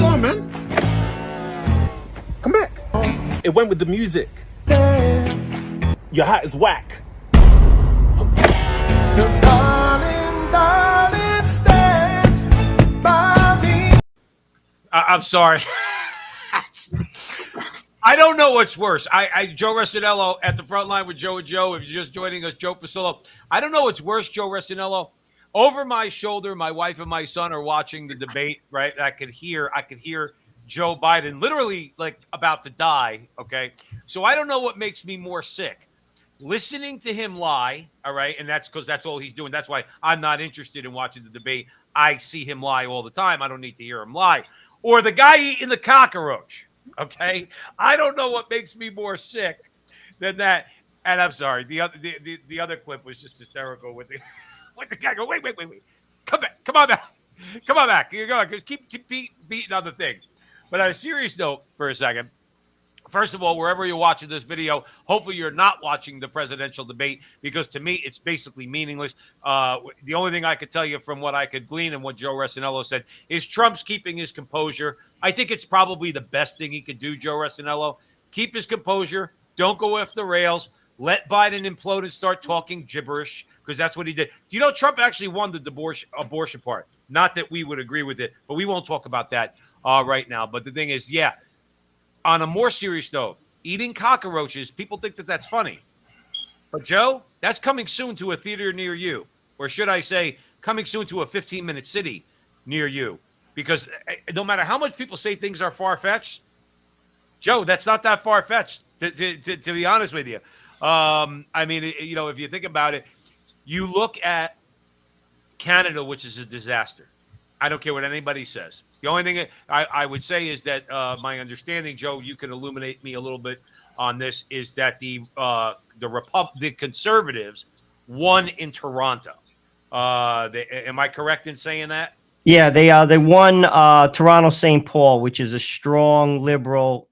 going, man? Come back. It went with the music. Your hat is whack. So darling, stand by me. I'm sorry. I don't know what's worse. Joe Resinello at the front line with Joe and Joe. If you're just joining us, Joe Pasillo. I don't know what's worse, Joe Resinello. Over my shoulder, my wife and my son are watching the debate, right? I could hear Joe Biden literally like about to die, okay? So I don't know what makes me more sick. Listening to him lie, all right? And that's because that's all he's doing. That's why I'm not interested in watching the debate. I see him lie all the time. I don't need to hear him lie. Or the guy eating the cockroach, okay? I don't know what makes me more sick than that. And I'm sorry, the other clip was just hysterical with the guy go, wait, come on back. You go, keep beating on the thing. But on a serious note, for a second. First of all, wherever you're watching this video, hopefully you're not watching the presidential debate because to me, it's basically meaningless. The only thing I could tell you from what I could glean and what Joe Resinello said is Trump's keeping his composure. I think it's probably the best thing he could do, Joe Resinello. Keep his composure. Don't go off the rails. Let Biden implode and start talking gibberish because that's what he did. You know, Trump actually won the abortion part. Not that we would agree with it, but we won't talk about that right now. But the thing is, yeah. On a more serious note, eating cockroaches, people think that that's funny. But, Joe, that's coming soon to a theater near you. Or should I say, coming soon to a 15-minute city near you. Because no matter how much people say things are far-fetched, Joe, that's not that far-fetched, to be honest with you. I mean, you know, if you think about it, you look at Canada, which is a disaster. I don't care what anybody says. The only thing I would say is that my understanding, Joe, you can illuminate me a little bit on this, is that the Conservatives won in Toronto. Am I correct in saying that? Yeah, they won Toronto St. Paul, which is a strong liberal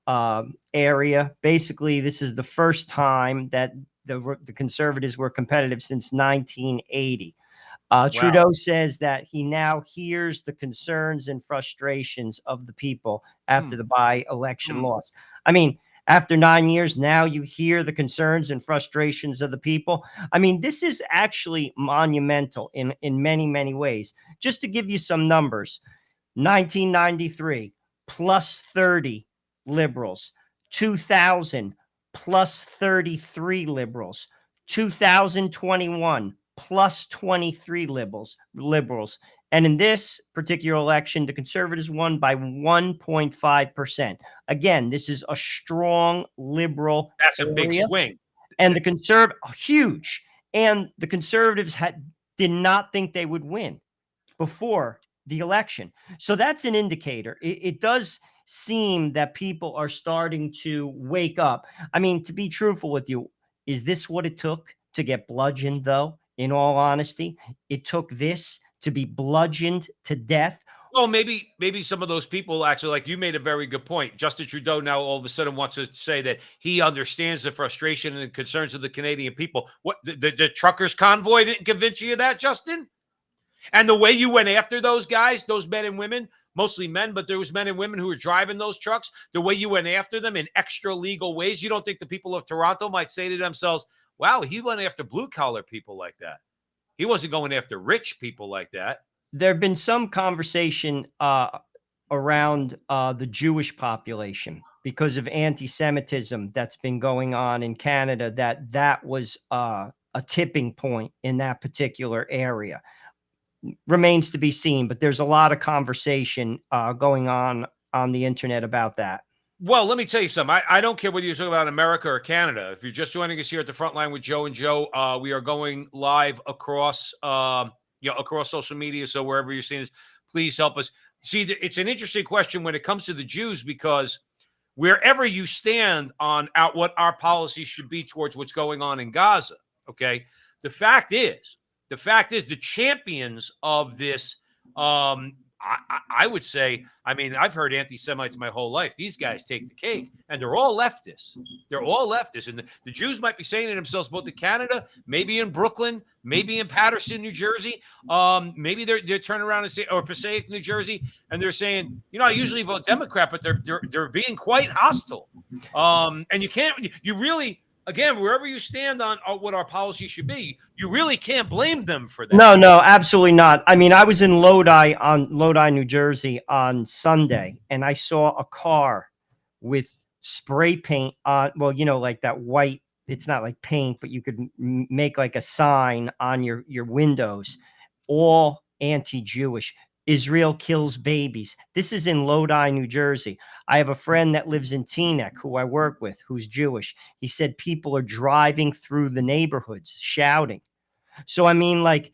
area. Basically, this is the first time that the Conservatives were competitive since 1980. Wow. Trudeau says that he now hears the concerns and frustrations of the people after the by-election loss. I mean, after 9 years, now you hear the concerns and frustrations of the people. I mean, this is actually monumental in many, many ways. Just to give you some numbers, 1993, plus 30 liberals. 2000, plus 33 liberals. 2021, plus 23 liberals. And in this particular election, the Conservatives won by 1.5%. Again, this is a strong liberal That's a area. big swing. And the huge. And the Conservatives did not think they would win before the election. So that's an indicator. It does seem that people are starting to wake up. I mean, to be truthful with you, is this what it took to get bludgeoned, though? In all honesty, it took this to be bludgeoned to death. Well, maybe some of those people actually, like you made a very good point. Justin Trudeau now all of a sudden wants to say that he understands the frustration and concerns of the Canadian people. What the truckers convoy didn't convince you of that, Justin? And the way you went after those guys, those men and women, mostly men, but there was men and women who were driving those trucks, the way you went after them in extra legal ways, you don't think the people of Toronto might say to themselves, wow, he went after blue-collar people like that. He wasn't going after rich people like that. There have been some conversation around the Jewish population because of anti-Semitism that's been going on in Canada, that was a tipping point in that particular area. Remains to be seen, but there's a lot of conversation going on the internet about that. Well, let me tell you something. I don't care whether you're talking about America or Canada. If you're just joining us here at the front line with Joe and Joe, we are going live across, across social media. So wherever you're seeing this, please help us. See, it's an interesting question when it comes to the Jews, because wherever you stand on what our policy should be towards what's going on in Gaza, okay, the fact is the champions of this, I would say, I mean, I've heard anti-Semites my whole life. These guys take the cake, and they're all leftists. They're all leftists. And the Jews might be saying to themselves, both in Canada, maybe in Brooklyn, maybe in Paterson, New Jersey. Maybe they're turning around and say, or Passaic, New Jersey, and they're saying, I usually vote Democrat, but they're being quite hostile. And you really, again, wherever you stand on what our policy should be, you really can't blame them for that. No, absolutely not. I mean, I was in Lodi, New Jersey on Sunday, and I saw a car with spray paint on, well, like that white, it's not like paint, but you could make like a sign on your windows, all anti-Jewish. Israel kills babies. This is in Lodi, New Jersey. I have a friend that lives in Teaneck who I work with, who's Jewish. He said people are driving through the neighborhoods shouting. So, I mean, like,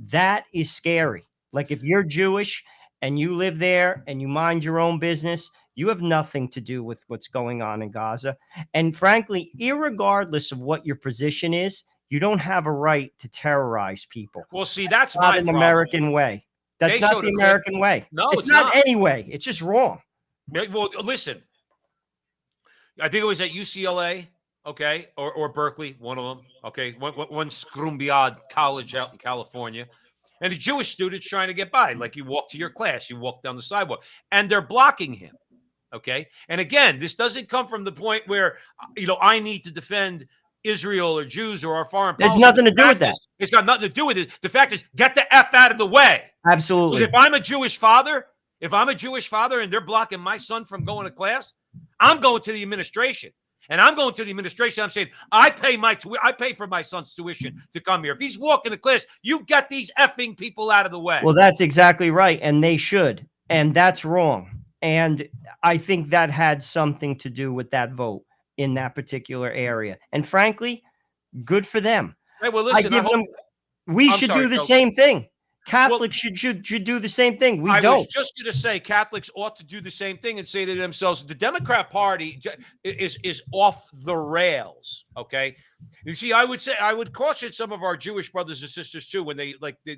that is scary. Like, if you're Jewish and you live there and you mind your own business, you have nothing to do with what's going on in Gaza. And frankly, irregardless of what your position is, you don't have a right to terrorize people. Well, see, that's not my an problem. American way. That's not the American way. No, it's not any way. It's just wrong. Well, listen, I think it was at UCLA, okay, or Berkeley, one of them, okay, one Scrumbiad college out in California. And a Jewish student's trying to get by. Like, you walk to your class, you walk down the sidewalk, and they're blocking him. Okay. And again, this doesn't come from the point where, I need to defend Israel or Jews or our foreign policy. There's nothing to do with that. It's got nothing to do with it. The fact is, get the F out of the way. Absolutely. Because if I'm a Jewish father and they're blocking my son from going to class, I'm going to the administration. And I'm going to the administration. I'm saying, I pay for my son's tuition to come here. If he's walking to class, you get these effing people out of the way. Well, that's exactly right. And they should. And that's wrong. And I think that had something to do with that vote in that particular area. And frankly, good for them. Hey, well, listen, we should do the same thing. Catholics should do the same thing. I was just going to say Catholics ought to do the same thing and say to themselves, the Democrat Party is off the rails. Okay. You see, I would caution some of our Jewish brothers and sisters too, when they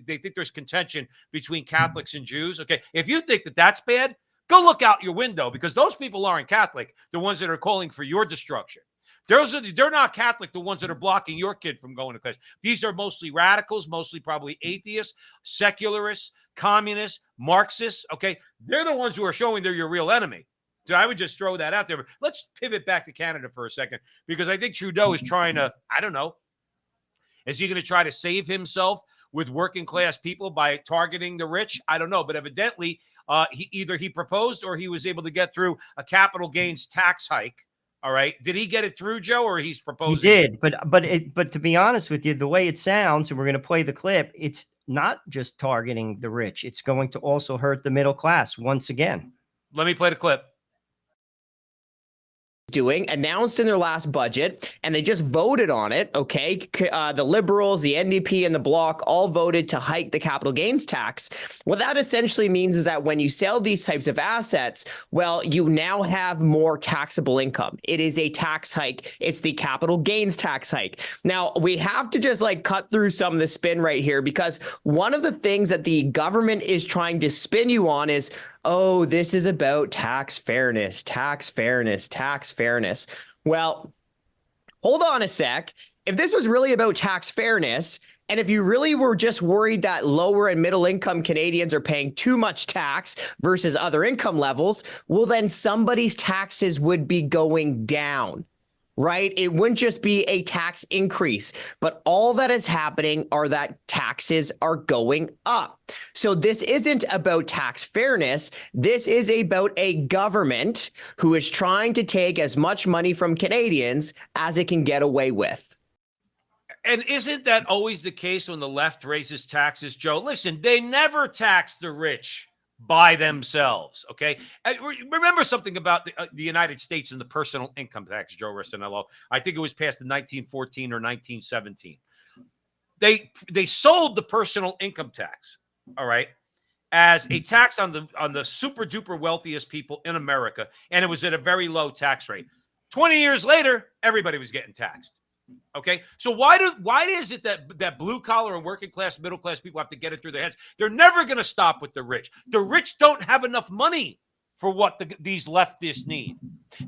think there's contention between Catholics and Jews. Okay. If you think that that's bad, go look out your window, because those people aren't Catholic, the ones that are calling for your destruction. They're not Catholic, the ones that are blocking your kid from going to class. These are mostly radicals, mostly probably atheists, secularists, communists, Marxists, okay? They're the ones who are showing they're your real enemy. So I would just throw that out there. But let's pivot back to Canada for a second, because I think Trudeau is trying to, I don't know, is he going to try to save himself with working class people by targeting the rich? I don't know, but evidently he proposed or he was able to get through a capital gains tax hike. All right. Did he get it through, Joe, or he's proposing? He did, but to be honest with you, the way it sounds, and we're going to play the clip, it's not just targeting the rich. It's going to also hurt the middle class once again. Let me play the clip. Doing announced in their last budget, and they just voted on it. Okay, the Liberals, the NDP, and the Bloc all voted to hike the capital gains tax. What that essentially means is that when you sell these types of assets, well, you now have more taxable income. It is a tax hike. It's the capital gains tax hike. Now, we have to just cut through some of the spin right here, because one of the things that the government is trying to spin you on is, oh, this is about tax fairness, tax fairness, tax fairness. Well, hold on a sec. If this was really about tax fairness, and if you really were just worried that lower and middle income Canadians are paying too much tax versus other income levels, well, then somebody's taxes would be going down. Right? It wouldn't just be a tax increase, but all that is happening are that taxes are going up. So this isn't about tax fairness. This is about a government who is trying to take as much money from Canadians as it can get away with. And isn't that always the case when the left raises taxes, Joe? Listen, they never tax the rich by themselves, okay? And remember something about the United States and the personal income tax, Joe Rossinello. I think it was passed in 1914 or 1917. They sold the personal income tax, all right, as a tax on the super duper wealthiest people in America, and it was at a very low tax rate. 20 years later, everybody was getting taxed. Okay, so why is it that blue collar and working class, middle class people have to get it through their heads? They're never going to stop with the rich. The rich don't have enough money for what these leftists need.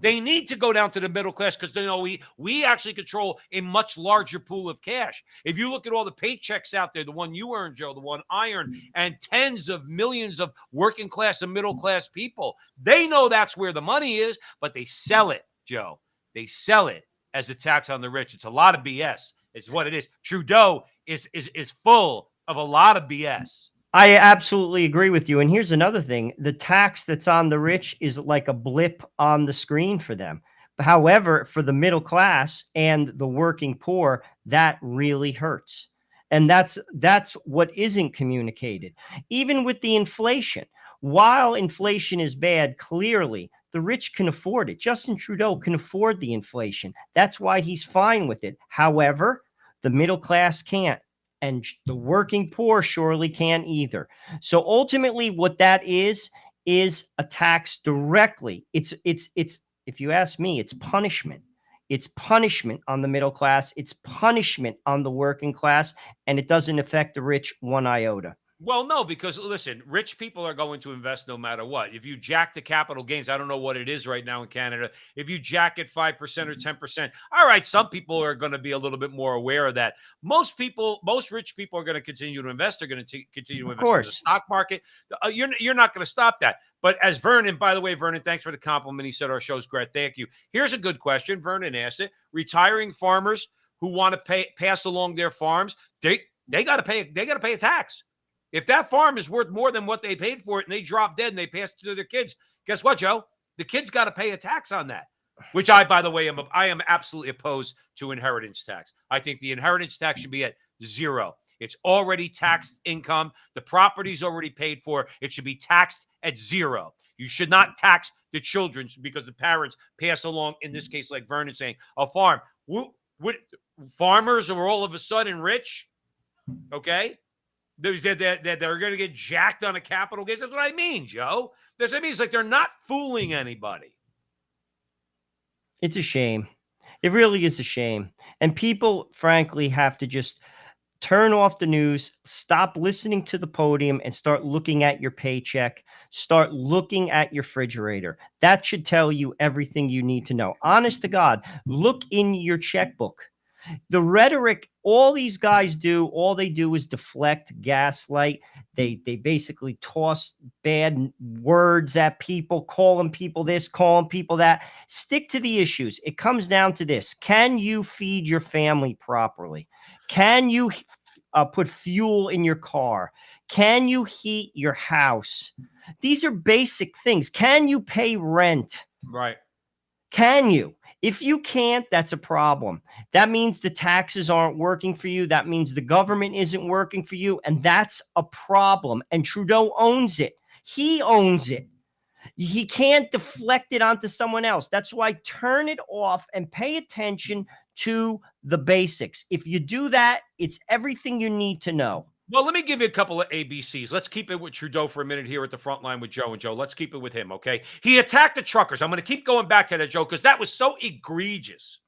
They need to go down to the middle class because they know we actually control a much larger pool of cash. If you look at all the paychecks out there, the one you earn, Joe, the one I earn, and tens of millions of working class and middle class people, they know that's where the money is, but they sell it, Joe. They sell it as a tax on the rich. It's a lot of BS. It's what it is. Trudeau is full of a lot of BS. I absolutely agree with you. And here's another thing. The tax that's on the rich is like a blip on the screen for them. However, for the middle class and the working poor, that really hurts. And that's what isn't communicated. Even with the inflation, while inflation is bad, clearly the rich can afford it. Justin Trudeau can afford the inflation. That's why he's fine with it. However, the middle class can't. And the working poor surely can't either. So ultimately, what that is a tax directly. It's if you ask me, it's punishment. It's punishment on the middle class. It's punishment on the working class, and it doesn't affect the rich one iota. Well, no, because listen, rich people are going to invest no matter what. If you jack the capital gains, I don't know what it is right now in Canada. If you jack it 5% or 10%, all right, some people are going to be a little bit more aware of that. Most rich people are going to continue to invest. They're going to continue to invest in the stock market. You're not going to stop that. But as Vernon, by the way, Vernon, thanks for the compliment. He said our show's great. Thank you. Here's a good question. Vernon asked it. Retiring farmers who want to pass along their farms, they got to pay a tax. If that farm is worth more than what they paid for it and they drop dead and they pass it to their kids, guess what, Joe? The kids got to pay a tax on that, which by the way, I am absolutely opposed to inheritance tax. I think the inheritance tax should be at 0. It's already taxed income. The property's already paid for. It should be taxed at 0. You should not tax the children because the parents pass along, in this case, like Vernon saying, a farm. Farmers are all of a sudden rich, okay? They're going to get jacked on a capital gains. That's what I mean, Joe. That's what I mean. It's like they're not fooling anybody. It's a shame. It really is a shame. And people, frankly, have to just turn off the news, stop listening to the podium, and start looking at your paycheck. Start looking at your refrigerator. That should tell you everything you need to know. Honest to God, look in your checkbook. The rhetoric, all these guys do, all they do is deflect, gaslight. They basically toss bad words at people, calling people this, calling people that. Stick to the issues. It comes down to this. Can you feed your family properly? Can you put fuel in your car? Can you heat your house? These are basic things. Can you pay rent? Right. Can you? If you can't, that's a problem. That means the taxes aren't working for you. That means the government isn't working for you. And that's a problem. And Trudeau owns it. He owns it. He can't deflect it onto someone else. That's why turn it off and pay attention to the basics. If you do that, it's everything you need to know. Well, let me give you a couple of ABCs. Let's keep it with Trudeau for a minute here at the front line with Joe and Joe. Let's keep it with him, okay? He attacked the truckers. I'm going to keep going back to that, Joe, because that was so egregious.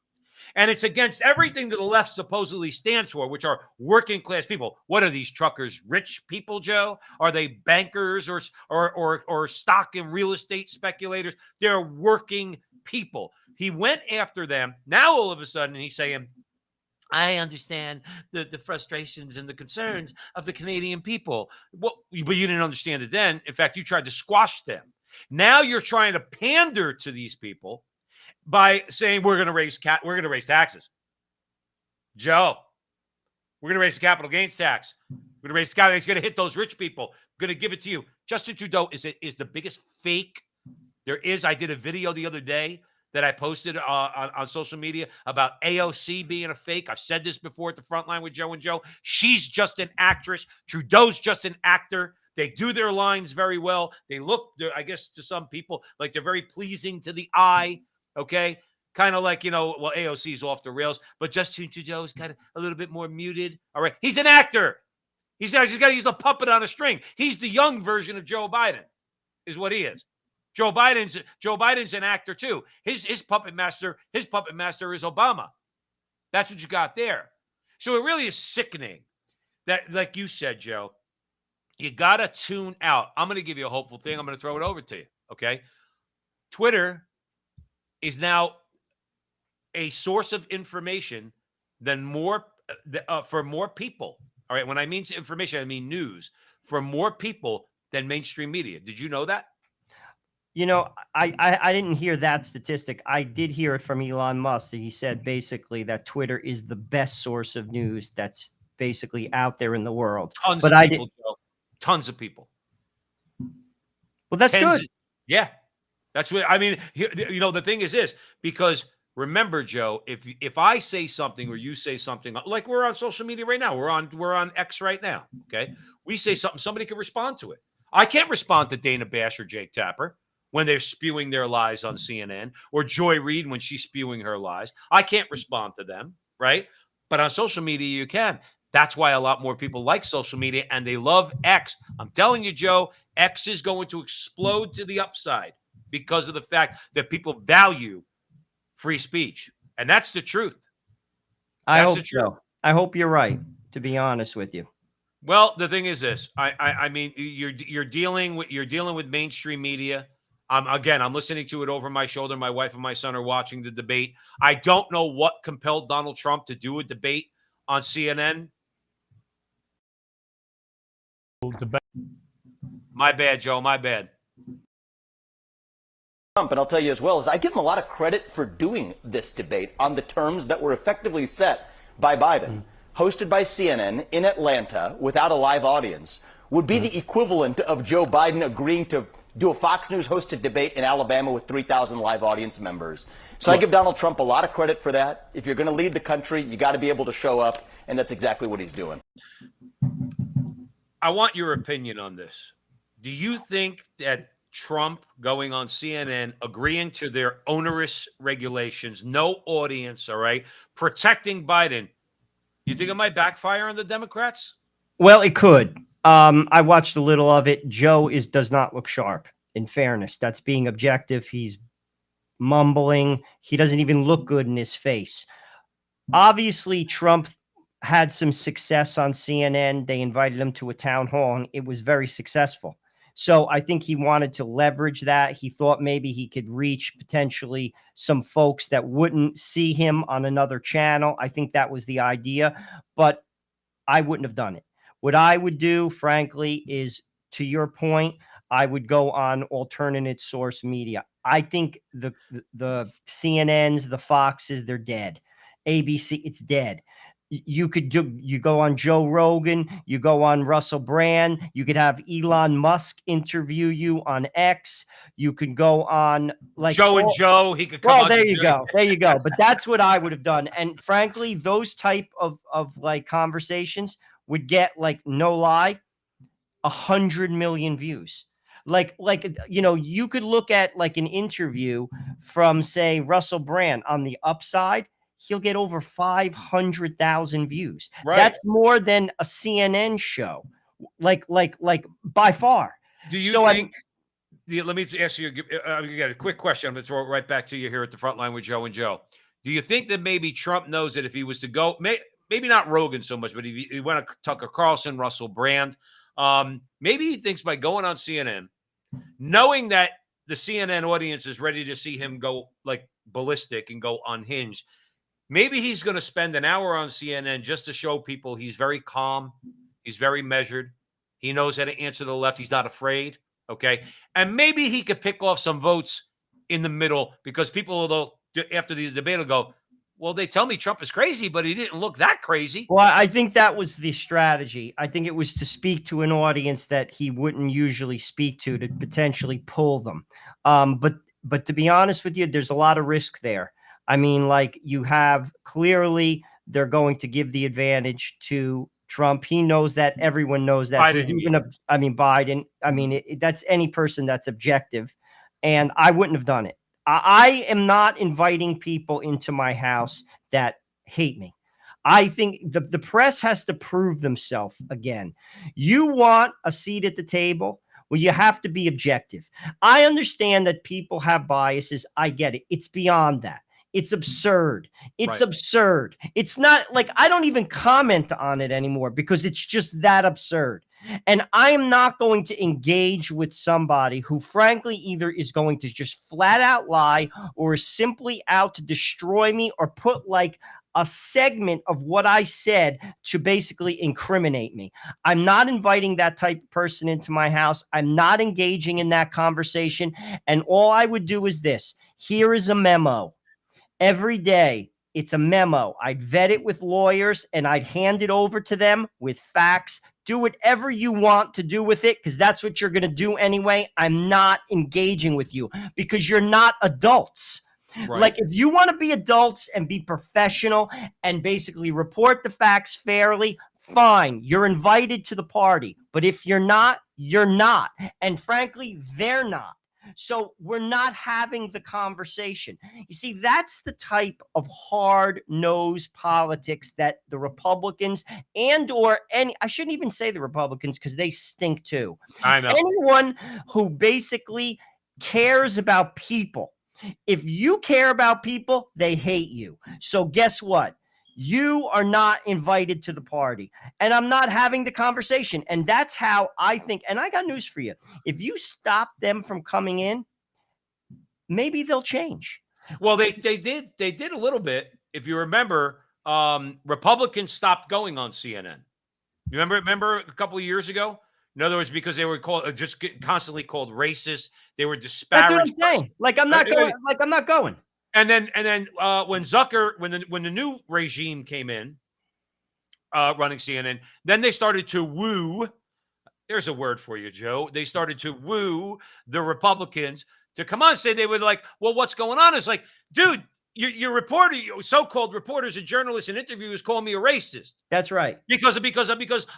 And it's against everything that the left supposedly stands for, which are working class people. What are these truckers? Rich people, Joe? Are they bankers or stock and real estate speculators? They're working people. He went after them. Now, all of a sudden, he's saying, I understand the frustrations and the concerns of the Canadian people. Well, but you didn't understand it then. In fact, you tried to squash them. Now you're trying to pander to these people by saying we're going to raise taxes. Joe, we're going to raise the capital gains tax. We're going to raise the capital. It's going to hit those rich people. Going to give it to you. Justin Trudeau is the biggest fake there is. I did a video the other day that I posted on social media about AOC being a fake. I've said this before at the front line with Joe and Joe. She's just an actress. Trudeau's just an actor. They do their lines very well. They look, I guess, to some people like they're very pleasing to the eye. Okay. Kind of like, well, AOC's off the rails, but Justin Trudeau's kind of a little bit more muted. All right. He's an actor. He's a puppet on a string. He's the young version of Joe Biden, is what he is. Joe Biden's an actor too. His puppet master is Obama. That's what you got there. So it really is sickening that, like you said, Joe, you got to tune out. I'm going to give you a hopeful thing. I'm going to throw it over to you. Okay. Twitter is now a source of information than for more people. All right. When I mean information, I mean news for more people than mainstream media. Did you know that? You know, I didn't hear that statistic. I did hear it from Elon Musk. He said basically that Twitter is the best source of news that's basically out there in the world. Tons But of I people, did. Joe. Tons of people. Well, that's Tens. good. Yeah. That's what I mean. The thing is this, because remember, Joe, if I say something or you say something, like we're on social media right now, we're on X right now. Okay. We say something, somebody can respond to it. I can't respond to Dana Bash or Jake Tapper when they're spewing their lies on CNN, or Joy Reid when she's spewing her lies. I can't respond to them, right? But on social media, you can. That's why a lot more people like social media and they love X. I'm telling you, Joe, X is going to explode to the upside because of the fact that people value free speech. And that's the truth. I That's hope the truth. so. I hope you're right, to be honest with you. Well, the thing is this. I mean, you're dealing with mainstream media. Again, I'm listening to it over my shoulder. My wife and my son are watching the debate. I don't know what compelled Donald Trump to do a debate on CNN. My bad, Joe. My bad. Trump, and I'll tell you as well, is I give him a lot of credit for doing this debate on the terms that were effectively set by Biden. Hosted by CNN in Atlanta without a live audience would be the equivalent of Joe Biden agreeing to do a Fox News hosted debate in Alabama with 3,000 live audience members. So I give Donald Trump a lot of credit for that. If you're going to lead the country, you got to be able to show up, and that's exactly what he's doing. I want your opinion on this. Do you think that Trump going on CNN, agreeing to their onerous regulations, no audience, all right, protecting Biden, you think it might backfire on the Democrats? Well, it could. I watched a little of it. Joe does not look sharp, in fairness. That's being objective. He's mumbling. He doesn't even look good in his face. Obviously, Trump had some success on CNN. They invited him to a town hall, and it was very successful. So I think he wanted to leverage that. He thought maybe he could reach potentially some folks that wouldn't see him on another channel. I think that was the idea, but I wouldn't have done it. What I would do, frankly, is, to your point, I would go on alternate source media. I think the CNNs, the Foxes, they're dead. ABC, it's dead. You go on Joe Rogan, you go on Russell Brand, you could have Elon Musk interview you on X. You could go on like Joe, he could come well, on. there you go. There you go. But that's what I would have done. And frankly, those type of like conversations would get, like, no lie, 100 million views. Like, you could look at like an interview from, say, Russell Brand on the upside. He'll get over 500,000 views. Right. That's more than a CNN show, like by far. Do you So think? Let me ask you. You got a quick question. I'm going to throw it right back to you here at the front line with Joe and Joe. Do you think that maybe Trump knows that if he was to go, maybe not Rogan so much, but he went to Tucker Carlson, Russell Brand, maybe he thinks by going on CNN, knowing that the CNN audience is ready to see him go like ballistic and go unhinged, maybe he's going to spend an hour on CNN just to show people he's very calm, he's very measured, he knows how to answer the left, he's not afraid. Okay. And maybe he could pick off some votes in the middle, because people will, after the debate, will go, well, they tell me Trump is crazy, but he didn't look that crazy. Well, I think that was the strategy. I think it was to speak to an audience that he wouldn't usually speak to potentially pull them. But to be honest with you, there's a lot of risk there. I mean, like, you have clearly they're going to give the advantage to Trump. He knows that. Everyone knows that. Biden. I mean, that's any person that's objective. And I wouldn't have done it. I am not inviting people into my house that hate me. I think the press has to prove themselves again. You want a seat at the table? Well, you have to be objective. I understand that people have biases. I get it. It's beyond that. It's absurd. It's absurd. It's not like, I don't even comment on it anymore because it's just that absurd. And I am not going to engage with somebody who, frankly, either is going to just flat out lie or is simply out to destroy me or put like a segment of what I said to basically incriminate me. I'm not inviting that type of person into my house. I'm not engaging in that conversation. And all I would do is this. Here is a memo. Every day, it's a memo. I'd vet it with lawyers and I'd hand it over to them with facts. Do whatever you want to do with it because that's what you're going to do anyway. I'm not engaging with you because you're not adults. Right. Like, if you want to be adults and be professional and basically report the facts fairly, fine. You're invited to the party. But if you're not, you're not. And frankly, they're not. So we're not having the conversation. You see, that's the type of hard-nosed politics that the Republicans I shouldn't even say the Republicans because they stink too. I know. Anyone who basically cares about people. If you care about people, they hate you. So guess what? You are not invited to the party. And I'm not having the conversation. And that's how I think. And I got news for you. If you stop them from coming in, maybe they'll change. Well, they did a little bit. If you remember, Republicans stopped going on CNN. You remember a couple of years ago? In other words, because they were constantly called racist. They were disparaged. That's what I'm saying. Like I'm not going. Like I'm not going. And then when the new regime came in, running CNN, then they started to woo. There's a word for you, Joe. They started to woo the Republicans to come on, say they were like, well, what's going on? It's like, dude, your reporter, so-called reporters and journalists and interviewers call me a racist. That's right. Because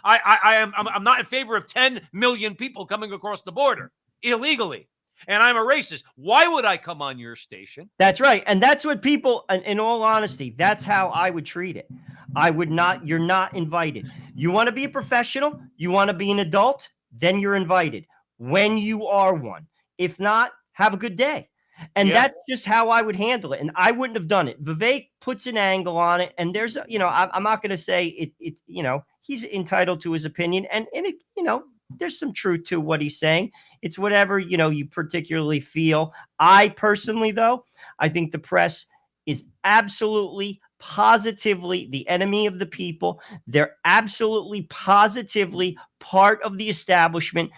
I'm not in favor of 10 million people coming across the border illegally. And I'm a racist. Why would I come on your station? That's right. And that's what people, in all honesty, that's how I would treat it. I would not, you're not invited. You want to be a professional? You want to be an adult? Then you're invited when you are one. If not, have a good day. And that's just how I would handle it. And I wouldn't have done it. Vivek puts an angle on it. And there's, I'm not going to say it's, he's entitled to his opinion. And it, there's some truth to what he's saying. It's whatever, you particularly feel. I personally, though, I think the press is absolutely, positively the enemy of the people. They're absolutely, positively part of the establishment,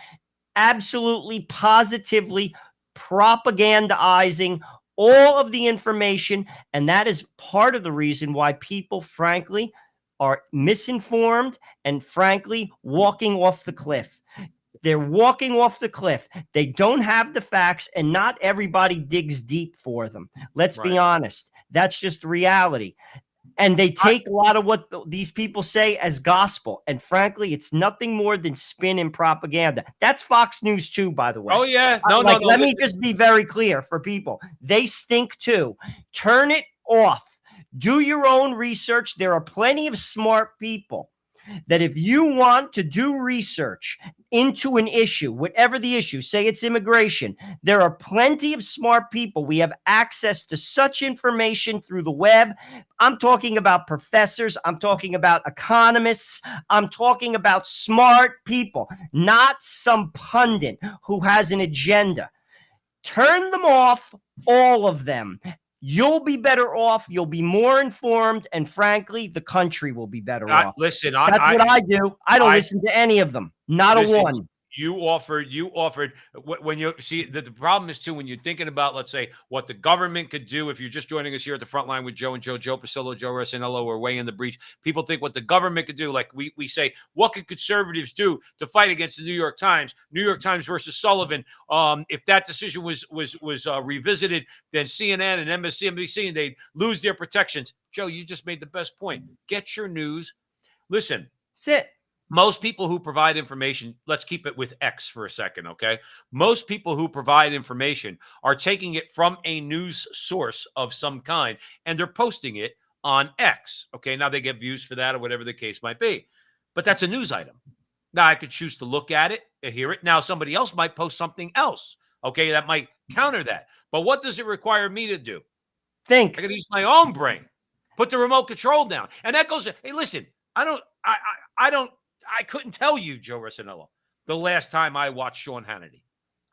absolutely, positively propagandizing all of the information. And that is part of the reason why people, frankly, are misinformed and, frankly, walking off the cliff. They're walking off the cliff. They don't have the facts, and not everybody digs deep for them. Let's be honest. That's just reality. And they take a lot of what these people say as gospel. And frankly, it's nothing more than spin and propaganda. That's Fox News too, by the way. Oh, yeah. No. Let me just be very clear for people. They stink too. Turn it off. Do your own research. There are plenty of smart people that if you want to do research into an issue, whatever the issue, say it's immigration, there are plenty of smart people. We have access to such information through the web. I'm talking about professors. I'm talking about economists. I'm talking about smart people, not some pundit who has an agenda. Turn them off, all of them. You'll be better off. You'll be more informed. And frankly, the country will be better off. Listen, that's what I do. I don't listen to any of them. Not a one. You offered when you see that the problem is too, when you're thinking about, let's say, what the government could do. If you're just joining us here at the front line with Joe and Joe Pasillo, Joe Rossinello, we're way in the breach. People think what the government could do. Like we say, what could conservatives do to fight against the New York Times? New York Times versus Sullivan. If that decision was revisited, then CNN and MSNBC, and they'd lose their protections. Joe, you just made the best point. Get your news. Listen, sit. Most people who provide information, let's keep it with X for a second, okay? Most people who provide information are taking it from a news source of some kind, and they're posting it on X, okay? Now, they get views for that or whatever the case might be, but that's a news item. Now, I could choose to look at it or hear it. Now, somebody else might post something else, okay? That might counter that. But what does it require me to do? Think. I got to use my own brain. Put the remote control down. And that goes, hey, listen, I don't I couldn't tell you, Joe Rossinello, the last time I watched Sean Hannity.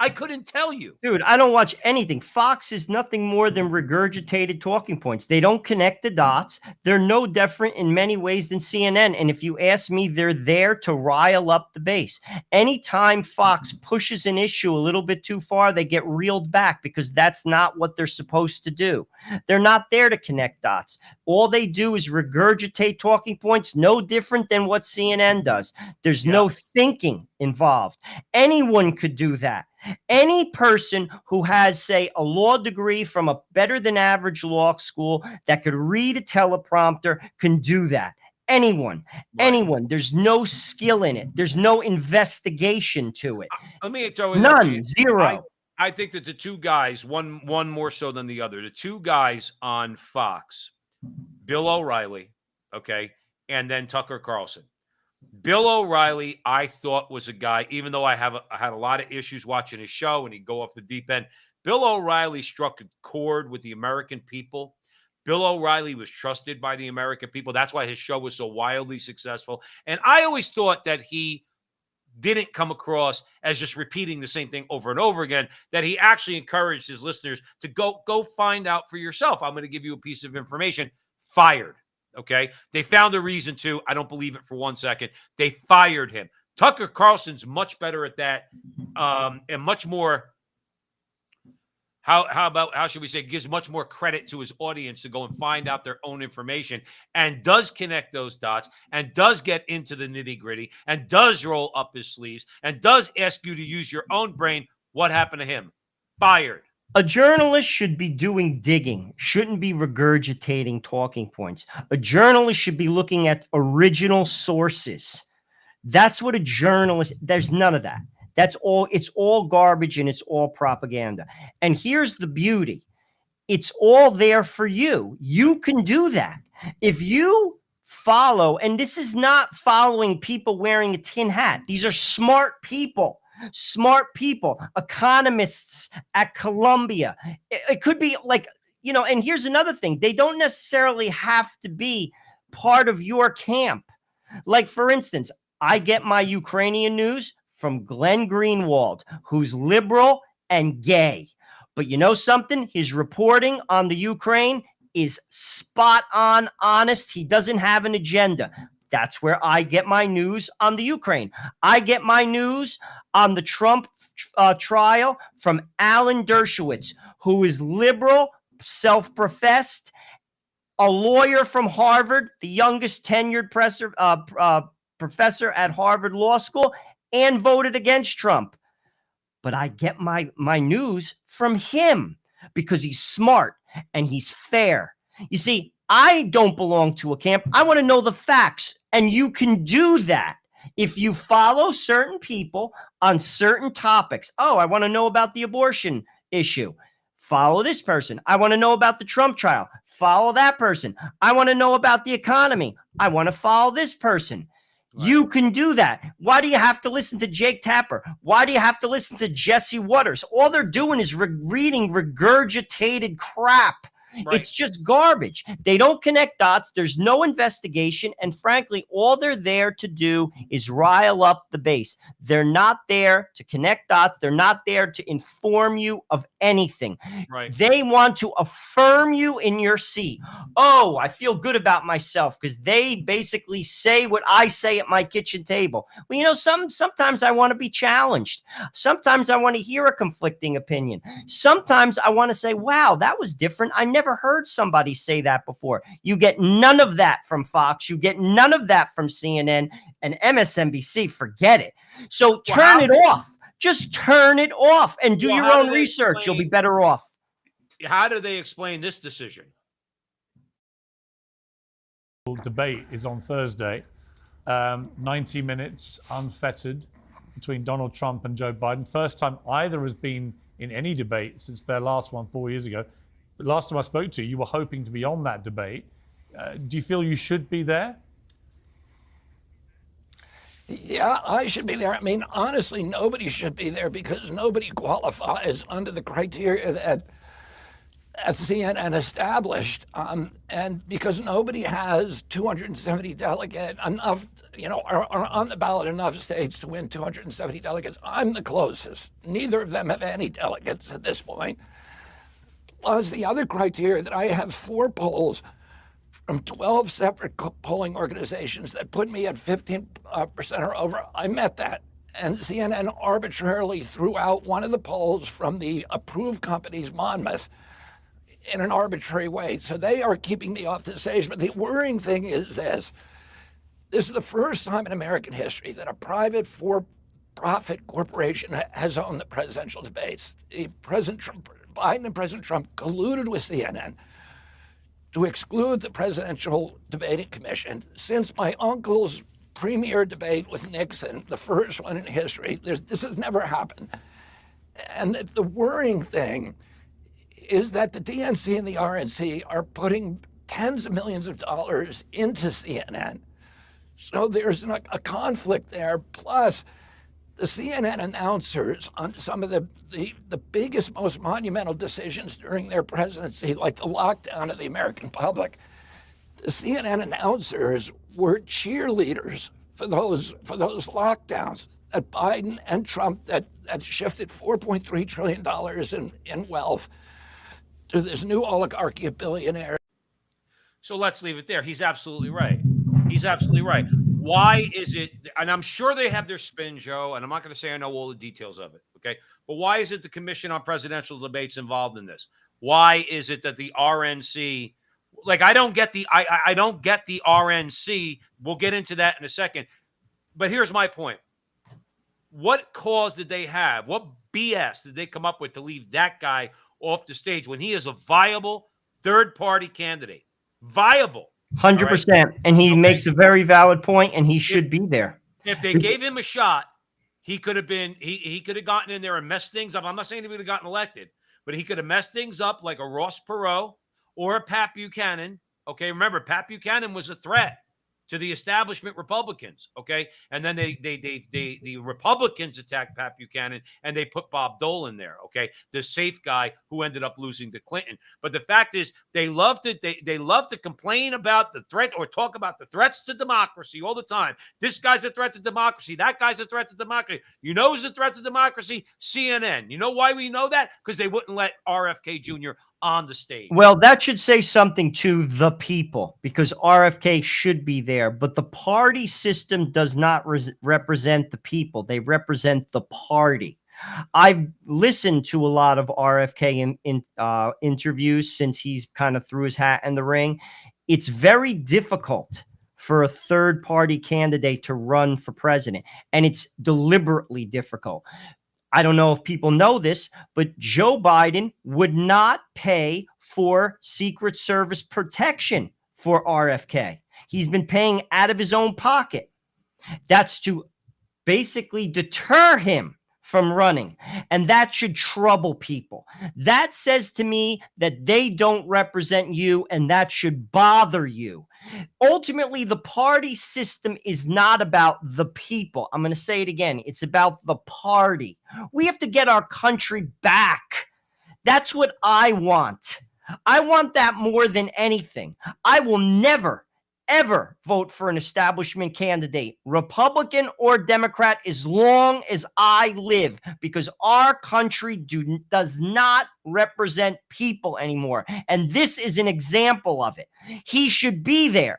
I couldn't tell you. Dude, I don't watch anything. Fox is nothing more than regurgitated talking points. They don't connect the dots. They're no different in many ways than CNN. And if you ask me, they're there to rile up the base. Anytime Fox pushes an issue a little bit too far, they get reeled back because that's not what they're supposed to do. They're not there to connect dots. All they do is regurgitate talking points, no different than what CNN does. There's no thinking involved. Anyone could do that. Any person who has, say, a law degree from a better than average law school that could read a teleprompter can do that. Anyone. There's no skill in it. There's no investigation to it. Let me throw it None. Zero. I think that the two guys, one more so than the other, the two guys on Fox, Bill O'Reilly, okay, and then Tucker Carlson. Bill O'Reilly, I thought was a guy, even though I had a lot of issues watching his show and he'd go off the deep end. Bill O'Reilly struck a chord with the American people. Bill O'Reilly was trusted by the American people. That's why his show was so wildly successful. And I always thought that he didn't come across as just repeating the same thing over and over again, that he actually encouraged his listeners to go find out for yourself. I'm going to give you a piece of information. Fired. Okay. They found a reason to. I don't believe it for 1 second. They fired him. Tucker Carlson's much better at that. And much more. How should we say, gives much more credit to his audience to go and find out their own information and does connect those dots and does get into the nitty gritty and does roll up his sleeves and does ask you to use your own brain. What happened to him? Fired. A journalist should be doing digging, shouldn't be regurgitating talking points. A journalist should be looking at original sources. That's what a journalist, there's none of that. That's all, it's all garbage and it's all propaganda. And here's the beauty. It's all there for you. You can do that. If you follow, and this is not following people wearing a tin hat. These are smart people. Smart people, economists at Columbia. It could be like, and here's another thing. They don't necessarily have to be part of your camp. Like, for instance, I get my Ukrainian news from Glenn Greenwald, who's liberal and gay. But you know something? His reporting on the Ukraine is spot on, honest. He doesn't have an agenda. That's where I get my news on the Ukraine. I get my news on the Trump trial from Alan Dershowitz, who is liberal, self-professed, a lawyer from Harvard, the youngest tenured professor at Harvard Law School, and voted against Trump. But I get my news from him because he's smart and he's fair. You see, I don't belong to a camp. I want to know the facts. And you can do that if you follow certain people on certain topics. Oh, I want to know about the abortion issue. Follow this person. I want to know about the Trump trial. Follow that person. I want to know about the economy. I want to follow this person. Right. You can do that. Why do you have to listen to Jake Tapper? Why do you have to listen to Jesse Waters? All they're doing is reading regurgitated crap. Right. It's just garbage. They don't connect dots. There's no investigation. And frankly, all they're there to do is rile up the base. They're not there to connect dots. They're not there to inform you of anything. Right. They want to affirm you in your seat. Oh, I feel good about myself because they basically say what I say at my kitchen table. Well, sometimes I want to be challenged. Sometimes I want to hear a conflicting opinion. Sometimes I want to say, wow, that was different. I never heard somebody say that before. You get none of that from Fox. You get none of that from CNN and MSNBC. Forget it. So turn it off. Just turn it off and do your own research. You'll be better off. How do they explain this decision? Debate is on Thursday. 90 minutes unfettered between Donald Trump and Joe Biden. First time either has been in any debate since their last one 4 years ago. But last time I spoke to you, you were hoping to be on that debate. Do you feel you should be there? Yeah, I should be there. I mean, honestly, nobody should be there because nobody qualifies under the criteria at CNN established, and because nobody has 270 delegate enough, are on the ballot enough states to win 270 delegates. I'm the closest. Neither of them have any delegates at this point. Plus the other criteria that I have 4 polls from 12 separate polling organizations that put me at 15% or over. I met that. And CNN arbitrarily threw out one of the polls from the approved company's Monmouth in an arbitrary way. So they are keeping me off the stage. But the worrying thing is this. This is the first time in American history that a private for-profit corporation has owned the presidential debates. Biden and President Trump colluded with CNN to exclude the Presidential Debating Commission. Since my uncle's premier debate with Nixon, the first one in history, this has never happened. And the worrying thing is that the DNC and the RNC are putting tens of millions of dollars into CNN. So there's a conflict there. Plus, the CNN announcers on some of the biggest, most monumental decisions during their presidency, like the lockdown of the American public, the CNN announcers were cheerleaders for those lockdowns that Biden and Trump that shifted $4.3 trillion in wealth to this new oligarchy of billionaires. So let's leave it there. He's absolutely right. He's absolutely right. Why is it, and I'm sure they have their spin, Joe, and I'm not going to say I know all the details of it, okay? But why is it the Commission on Presidential Debates involved in this? Why is it that the RNC, like I don't get the RNC. We'll get into that in a second. But here's my point. What cause did they have? What BS did they come up with to leave that guy off the stage when he is a viable third-party candidate? Viable. 100%. Right? And he makes a very valid point, and he should be there. If they gave him a shot, he could have been, he could have gotten in there and messed things up. I'm not saying he would have gotten elected, but he could have messed things up like a Ross Perot or a Pat Buchanan. Okay, remember, Pat Buchanan was a threat to the establishment Republicans, okay? And then the Republicans attacked Pat Buchanan and they put Bob Dole in there, okay? The safe guy who ended up losing to Clinton. But the fact is, they love to complain about the threat or talk about the threats to democracy all the time. This guy's a threat to democracy. That guy's a threat to democracy. You know who's a threat to democracy? CNN. You know why we know that? Because they wouldn't let RFK Jr. on the stage. Well, that should say something to the people, because RFK should be there, but the party system does not represent the people. They represent the party. I've listened to a lot of RFK in interviews since he's kind of threw his hat in the ring. It's very difficult for a third-party candidate to run for president, and it's deliberately difficult. I don't know if people know this, but Joe Biden would not pay for Secret Service protection for RFK. He's been paying out of his own pocket. That's to basically deter him from running, and that should trouble people. That says to me that they don't represent you, and that should bother you. Ultimately, the party system is not about the people. I'm going to say it again. It's about the party. We have to get our country back. That's what I want. I want that more than anything. I will never, ever vote for an establishment candidate, Republican or Democrat, as long as I live, because our country does not represent people anymore. And this is an example of it. He should be there.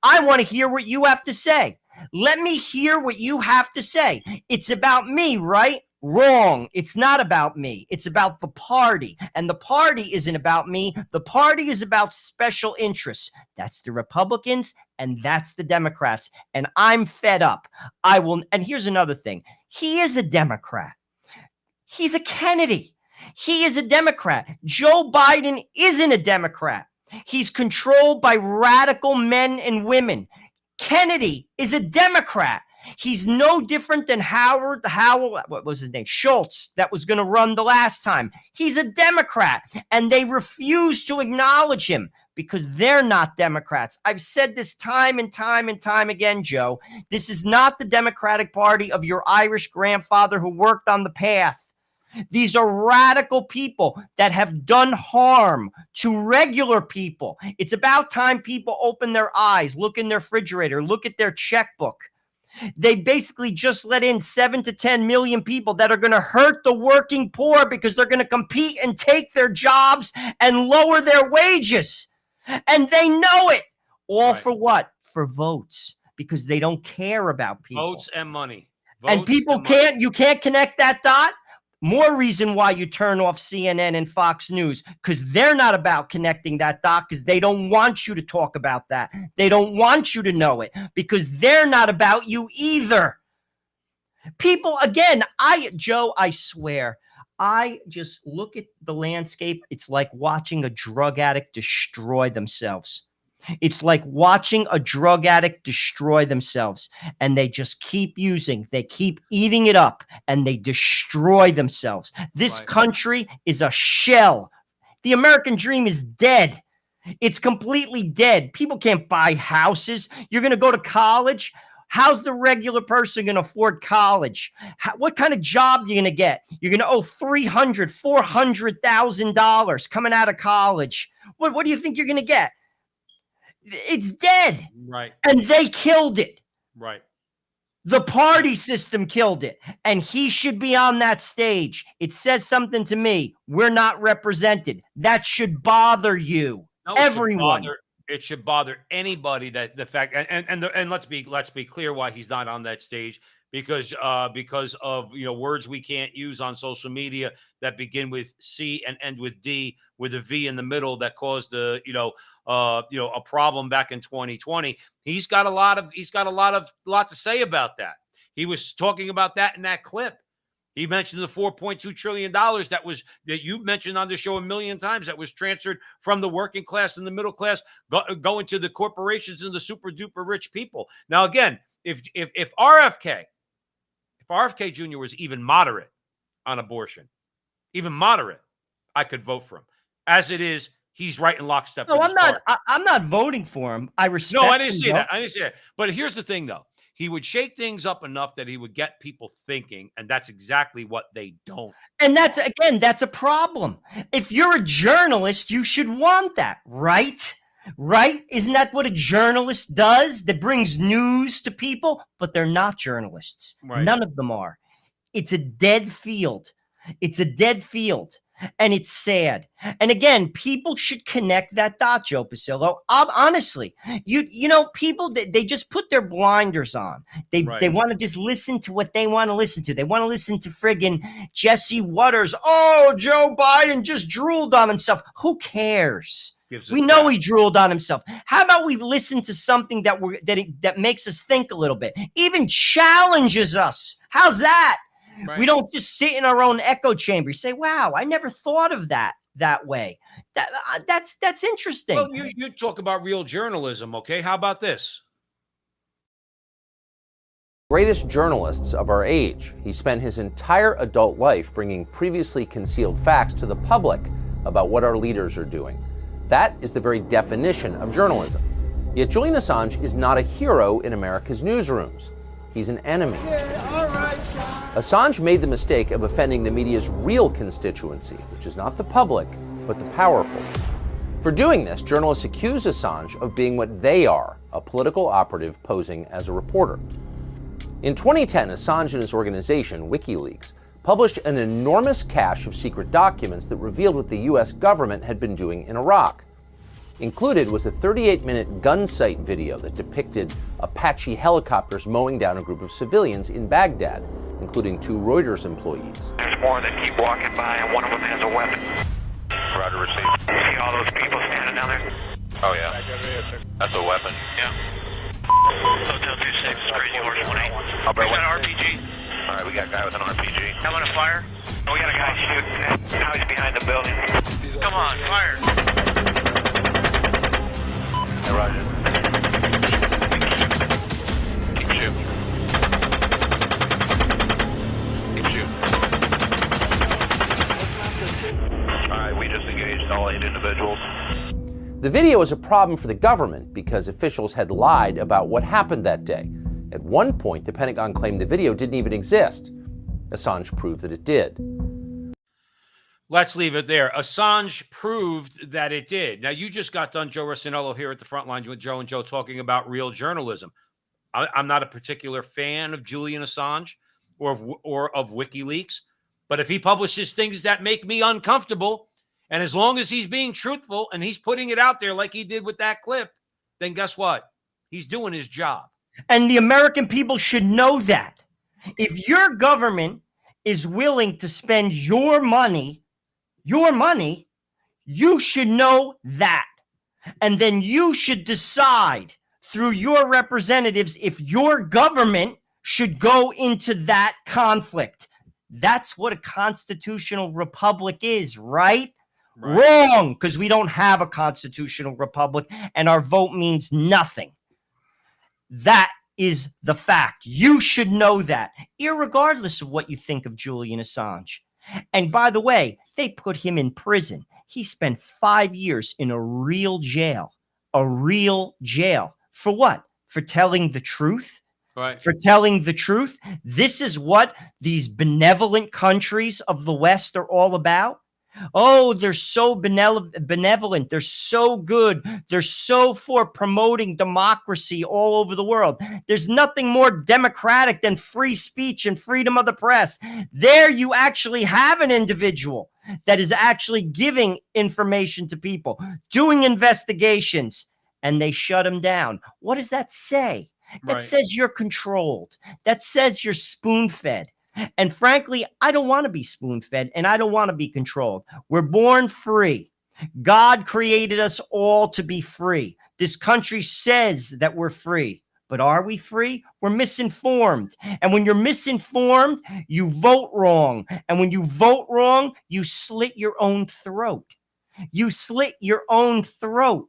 I want to hear what you have to say. Let me hear what you have to say. It's about me, right? Wrong. It's not about me. It's about the party. And the party isn't about me. The party is about special interests. That's the Republicans and that's the Democrats. And I'm fed up. And here's another thing. He is a Democrat. He's a Kennedy. He is a Democrat. Joe Biden isn't a Democrat. He's controlled by radical men and women. Kennedy is a Democrat. He's no different than what was his name? Schultz, that was going to run the last time. He's a Democrat, and they refuse to acknowledge him because they're not Democrats. I've said this time and time and time again, Joe. This is not the Democratic Party of your Irish grandfather who worked on the path. These are radical people that have done harm to regular people. It's about time people open their eyes, look in their refrigerator, look at their checkbook. They basically just let in 7 to 10 million people that are going to hurt the working poor because they're going to compete and take their jobs and lower their wages. And they know it. All Right. for what? For votes, because they don't care about people. Votes and money. And Votes people money. you can't connect that dot. More reason why you turn off CNN and Fox News, because they're not about connecting that dot, because they don't want you to talk about that. They don't want you to know it, because they're not about you either. People, again, Joe, I swear, I just look at the landscape. It's like watching a drug addict destroy themselves. It's like watching a drug addict destroy themselves, and they just keep they keep eating it up, and they destroy themselves. This country is a shell. The American dream is dead. It's completely dead. People can't buy houses. You're going to go to college. How's the regular person going to afford college? What kind of job are you going to get? You're going to owe $300,000, $400,000 coming out of college. What do you think you're going to get? It's dead. Right. And they killed it. Right. The party system killed it. And he should be on that stage. It says something to me. We're not represented. That should bother you. No, everyone. It should bother anybody that the fact and let's be clear why he's not on that stage, because of words we can't use on social media that begin with C and end with D with a V in the middle that caused a problem back in 2020. He's got a lot to say about that. He was talking about that in that clip. He mentioned the $4.2 trillion that you mentioned on the show a million times that was transferred from the working class and the middle class going to the corporations and the super duper rich people. Now, again, if RFK Jr. was even moderate on abortion, even moderate, I could vote for him. As it is, he's right in lockstep. No, I'm not voting for him. I respect. No, I didn't say that. But here's the thing, though. He would shake things up enough that he would get people thinking, and that's exactly what they don't. And that's a problem. If you're a journalist, you should want that, right? Right? Isn't that what a journalist does? That brings news to people, but they're not journalists. Right. None of them are. It's a dead field. It's a dead field. And it's sad. And again, people should connect that dot, Joe Pasillo. Honestly, people, they just put their blinders on. They want to just listen to what they want to listen to. They want to listen to friggin' Jesse Waters. Oh, Joe Biden just drooled on himself. Who cares? We know he drooled on himself. How about we listen to something that makes us think a little bit, even challenges us? How's that? Right. We don't just sit in our own echo chamber. Say, "Wow, I never thought of that way." That's interesting. Well, you talk about real journalism, okay? How about this? Greatest journalists of our age. He spent his entire adult life bringing previously concealed facts to the public about what our leaders are doing. That is the very definition of journalism. Yet Julian Assange is not a hero in America's newsrooms. He's an enemy. Assange made the mistake of offending the media's real constituency, which is not the public, but the powerful. For doing this, journalists accuse Assange of being what they are, a political operative posing as a reporter. In 2010, Assange and his organization, WikiLeaks, published an enormous cache of secret documents that revealed what the U.S. government had been doing in Iraq. Included was a 38-minute gun sight video that depicted Apache helicopters mowing down a group of civilians in Baghdad, including 2 Reuters employees. There's more that keep walking by, and one of them has a weapon. Roger, receive. See all those people standing down there? Oh, yeah. That's a weapon. Yeah. Hotel 26, Crazy Horse 18. We got an RPG. All right, we got a guy with an RPG. Having a fire? Oh, we got a guy shooting. Now he's behind the building. Come on, fire. Hey, Roger. Keep shooting. Keep shooting. All right, we just engaged all 8 individuals. The video was a problem for the government because officials had lied about what happened that day. At one point, the Pentagon claimed the video didn't even exist. Assange proved that it did. Let's leave it there. Assange proved that it did. Now, you just got done, Joe Rossinello, here at the front line with Joe and Joe talking about real journalism. I'm not a particular fan of Julian Assange or of WikiLeaks, but if he publishes things that make me uncomfortable, and as long as he's being truthful and he's putting it out there like he did with that clip, then guess what? He's doing his job. And the American people should know that. If your government is willing to spend your money, you should know that. And then you should decide through your representatives if your government should go into that conflict. That's what a constitutional republic is, right? Wrong, because we don't have a constitutional republic and our vote means nothing. That is the fact. You should know that, irregardless of what you think of Julian Assange. And by the way, they put him in prison. He spent 5 years in a real jail. A real jail. For what? For telling the truth? Right. For telling the truth? This is what these benevolent countries of the West are all about. Oh, they're so benevolent. They're so good. They're so for promoting democracy all over the world. There's nothing more democratic than free speech and freedom of the press. There you actually have an individual that is actually giving information to people, doing investigations, and they shut him down. What does that say? That says you're controlled. That says you're spoon-fed. And frankly, I don't want to be spoon-fed and I don't want to be controlled. We're born free. God created us all to be free. This country says that we're free, but are we free? We're misinformed. And when you're misinformed, you vote wrong. And when you vote wrong, you slit your own throat. You slit your own throat,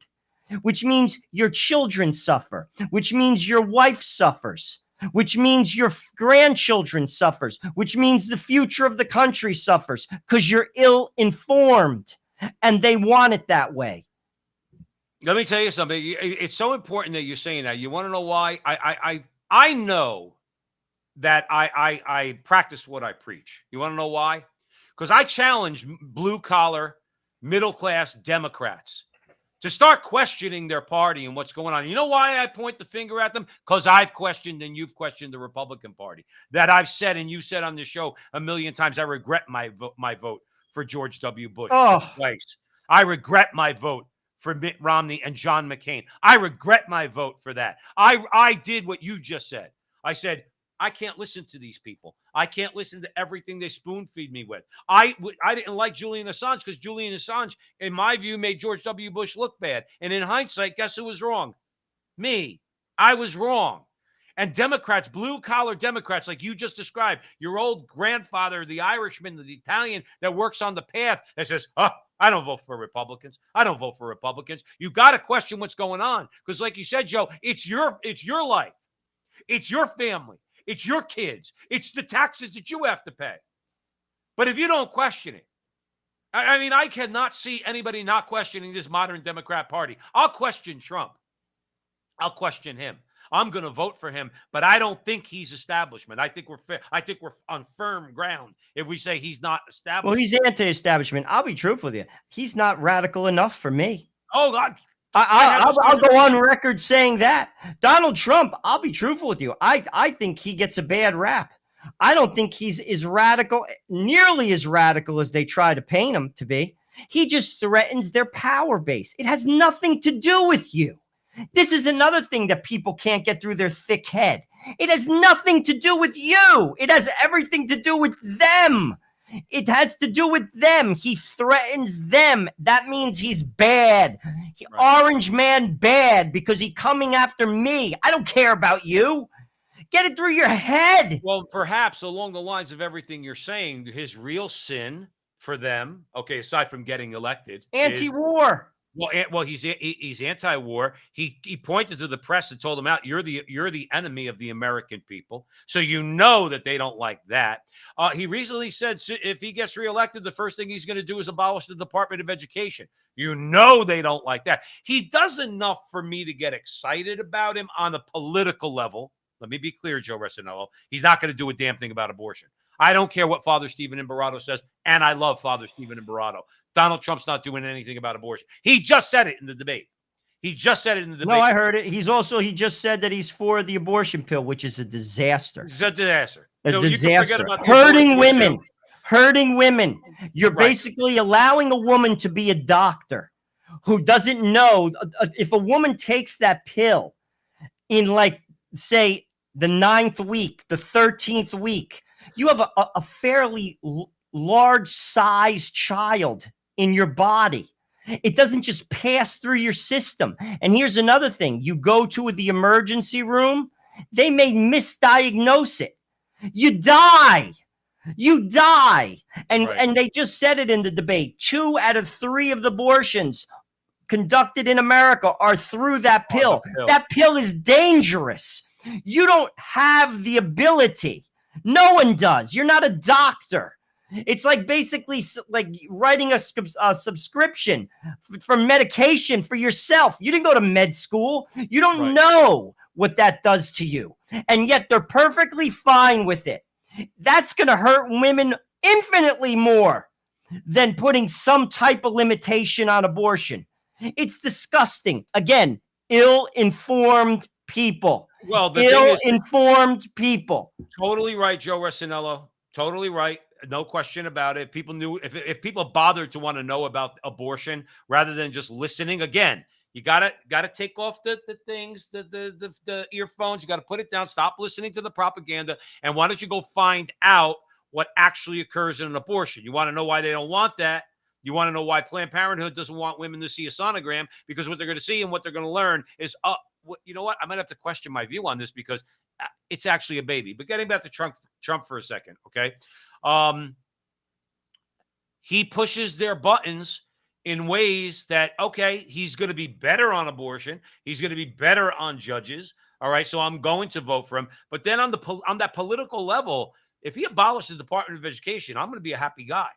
which means your children suffer, which means your wife suffers, which means your grandchildren suffers, which means the future of the country suffers because you're ill-informed and they want it that way. Let me tell you something. It's so important that you're saying that. You want to know why? I know that I practice what I preach. You want to know why? Because I challenge blue-collar, middle-class Democrats to start questioning their party and what's going on. You know why I point the finger at them? Because I've questioned and you've questioned the Republican Party. That I've said and you said on this show a million times, I regret my vote for George W. Bush twice. I regret my vote for Mitt Romney and John McCain. I regret my vote for that. I did what you just said. I said, I can't listen to these people. I can't listen to everything they spoon feed me with. I didn't like Julian Assange because Julian Assange, in my view, made George W. Bush look bad. And in hindsight, guess who was wrong? Me. I was wrong. And Democrats, blue-collar Democrats, like you just described, your old grandfather, the Irishman, the Italian that works on the path that says, oh, I don't vote for Republicans. I don't vote for Republicans. You got to question what's going on. Because like you said, Joe, it's your life. It's your family. It's your kids. It's the taxes that you have to pay. But if you don't question it, I mean, I cannot see anybody not questioning this modern Democrat Party. I'll question Trump. I'll question him. I'm going to vote for him, but I don't think he's establishment. I think we're on firm ground if we say he's not established. Well, he's anti-establishment. I'll be truthful with you. He's not radical enough for me. Oh, God. I'll go on record saying that. Donald Trump, I'll be truthful with you. I think he gets a bad rap. I don't think he's as radical, nearly as radical as they try to paint him to be. He just threatens their power base. It has nothing to do with you. This is another thing that people can't get through their thick head. It has nothing to do with you. It has everything to do with them. It has to do with them. He threatens them. That means he's bad. Orange man bad because he's coming after me. I don't care about you. Get it through your head. Well, perhaps along the lines of everything you're saying, his real sin for them, okay, aside from getting elected, anti-war. Well, he's anti-war. He pointed to the press and told them out, you're the enemy of the American people. So you know that they don't like that. He recently said if he gets reelected, the first thing he's going to do is abolish the Department of Education. You know they don't like that. He does enough for me to get excited about him on a political level. Let me be clear, Joe Rossinello. He's not going to do a damn thing about abortion. I don't care what Father Stephen Imperato says, and I love Father Stephen Imperato. Donald Trump's not doing anything about abortion. He just said it in the debate. He just said it in the debate. No, I heard it. He just said that he's for the abortion pill, which is a disaster. It's a disaster. A So you can forget disaster. about the Hurting abortion women. pill. Hurting women. You're Right. basically allowing a woman to be a doctor who doesn't know if a woman takes that pill in, like, say, the 9th week, the 13th week, you have a fairly large size child in your body. It doesn't just pass through your system. And here's another thing. You go to the emergency room, they may misdiagnose it. You die. You die. And, Right. and they just said it in the debate. 2 out of 3 of the abortions conducted in America are through that pill. That pill is dangerous. You don't have the ability. No one does. You're not a doctor. It's like basically like writing a subscription for medication for yourself. You didn't go to med school. You don't know what that does to you. And yet they're perfectly fine with it. That's going to hurt women infinitely more than putting some type of limitation on abortion. It's disgusting. Again, ill-informed people. Well, the thing is, ill-informed people. totally right, Joe Resinello. Totally right. No question about it. People knew, if people bothered to want to know about abortion rather than just listening. Again, you gotta take off the things, the earphones. You got to put it down. Stop listening to the propaganda. And why don't you go find out what actually occurs in an abortion? You want to know why they don't want that? You want to know why Planned Parenthood doesn't want women to see a sonogram? Because what they're going to see and what they're going to learn is, you know what? I might have to question my view on this because it's actually a baby. But getting back to Trump for a second, okay? He pushes their buttons in ways that, okay, he's going to be better on abortion. He's going to be better on judges. All right, so I'm going to vote for him. But then on that political level, if he abolished the Department of Education, I'm going to be a happy guy.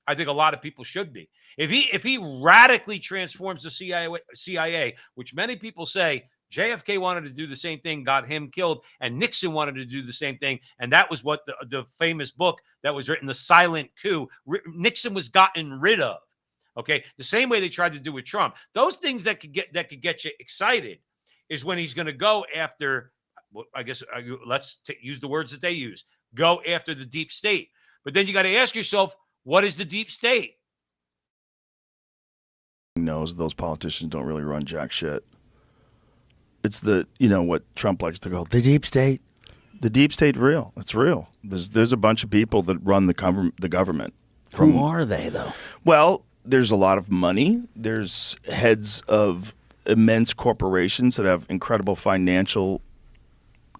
I think a lot of people should be. If he radically transforms the CIA, which many people say JFK wanted to do the same thing, got him killed, and Nixon wanted to do the same thing, and that was what the famous book that was written, The Silent Coup, Nixon was gotten rid of. Okay, the same way they tried to do with Trump. Those things that could get you excited is when he's going to go after. I guess let's use the words that they use. Go after the deep state. But then you got to ask yourself, what is the deep state? Knows those politicians don't really run jack shit. It's what Trump likes to call the deep state. The deep state real. It's real. There's a bunch of people that run the government. Who are they, though? Well, there's a lot of money. There's heads of immense corporations that have incredible financial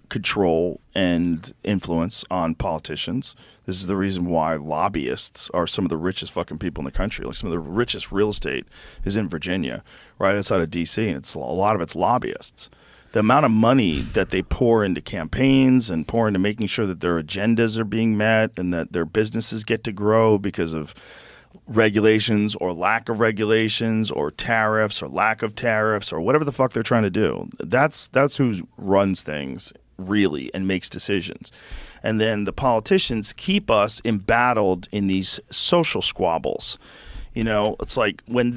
control and influence on politicians. This is the reason why lobbyists are some of the richest fucking people in the country. Like, some of the richest real estate is in Virginia, right outside of D.C., and a lot of it's lobbyists. The amount of money that they pour into campaigns and pour into making sure that their agendas are being met and that their businesses get to grow because of regulations or lack of regulations or tariffs or lack of tariffs or whatever the fuck they're trying to do. That's who runs things really and makes decisions. And then the politicians keep us embattled in these social squabbles. It's like when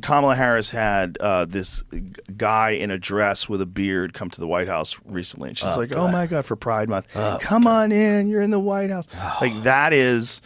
Kamala Harris had this guy in a dress with a beard come to the White House recently. And she's like, God. Oh my God, for Pride Month. Come on in, you're in the White House. Like, that is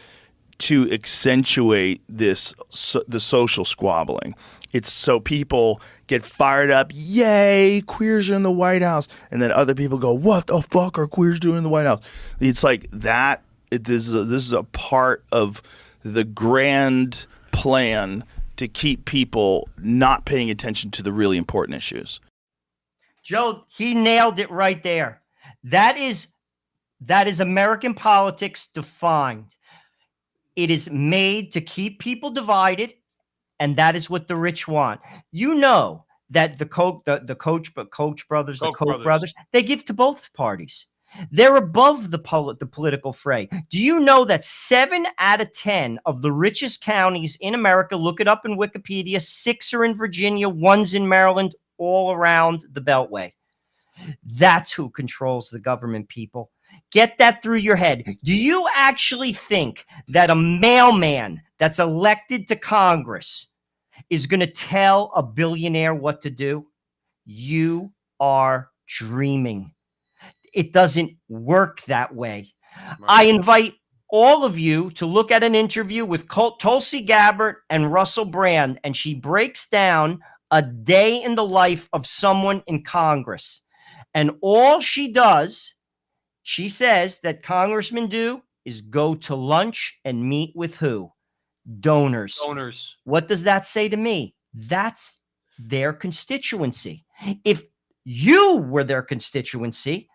to accentuate the social squabbling. It's so people get fired up. Yay, queers are in the White House. And then other people go, what the fuck are queers doing in the White House? It's like that. This is a part of the grand plan to keep people not paying attention to the really important issues. Joe, he nailed it right there. That is American politics defined. It is made to keep people divided, and that is what the rich want. You know that the Koch brothers, they give to both parties. They're above the political fray. Do you know that 7 out of 10 of the richest counties in America, look it up in Wikipedia, 6 are in Virginia, 1's in Maryland, all around the Beltway. That's who controls the government, people. Get that through your head. Do you actually think that a mailman that's elected to Congress is going to tell a billionaire what to do? You are dreaming. It doesn't work that way. Right. I invite all of you to look at an interview with Tulsi Gabbard and Russell Brand, and she breaks down a day in the life of someone in Congress. And all she does, she says that congressmen do is go to lunch and meet with who? Donors. Donors. What does that say to me? That's their constituency. If you were their constituency,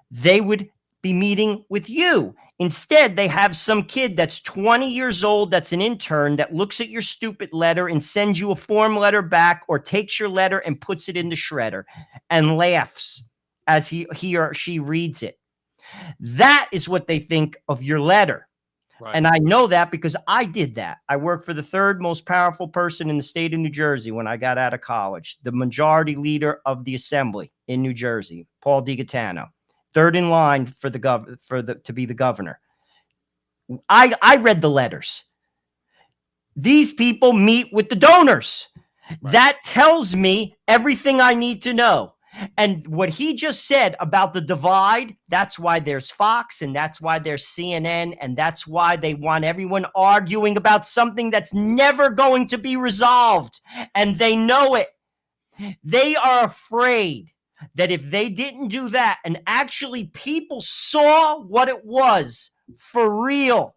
they would be meeting with you. Instead, they have some kid that's 20 years old, that's an intern, that looks at your stupid letter and sends you a form letter back, or takes your letter and puts it in the shredder and laughs as he or she reads it. That is what they think of your letter. Right. And I know that because I did that. I worked for the third most powerful person in the state of New Jersey when I got out of college, the majority leader of the assembly in New Jersey, Paul DiGattano, third in line for to be the governor. I read the letters. These people meet with the donors. Right. That tells me everything I need to know. And what he just said about the divide, that's why there's Fox, and that's why there's CNN, and that's why they want everyone arguing about something that's never going to be resolved. And they know it. They are afraid that if they didn't do that, and actually people saw what it was for real,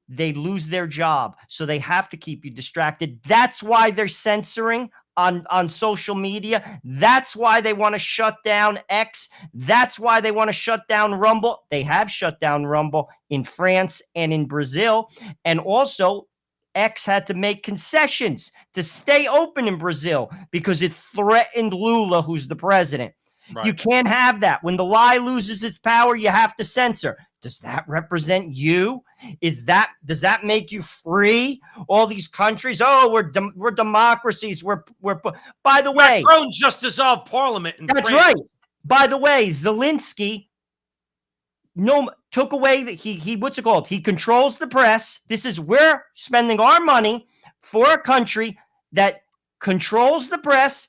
they'd lose their job. So they have to keep you distracted. That's why they're censoring on social media. That's why they want to shut down X. That's why they want to shut down Rumble. They have shut down Rumble in France and in Brazil. And also, X had to make concessions to stay open in Brazil because it threatened Lula, who's the president. Right. You can't have that. When the lie loses its power, you have to censor. Does that represent you? Does that make you free? All these countries, oh, we're democracies. We're by the way, Macron just dissolved parliament in that's France. right. By the way, Zelensky took away he what's it called? He controls the press. We're spending our money for a country that controls the press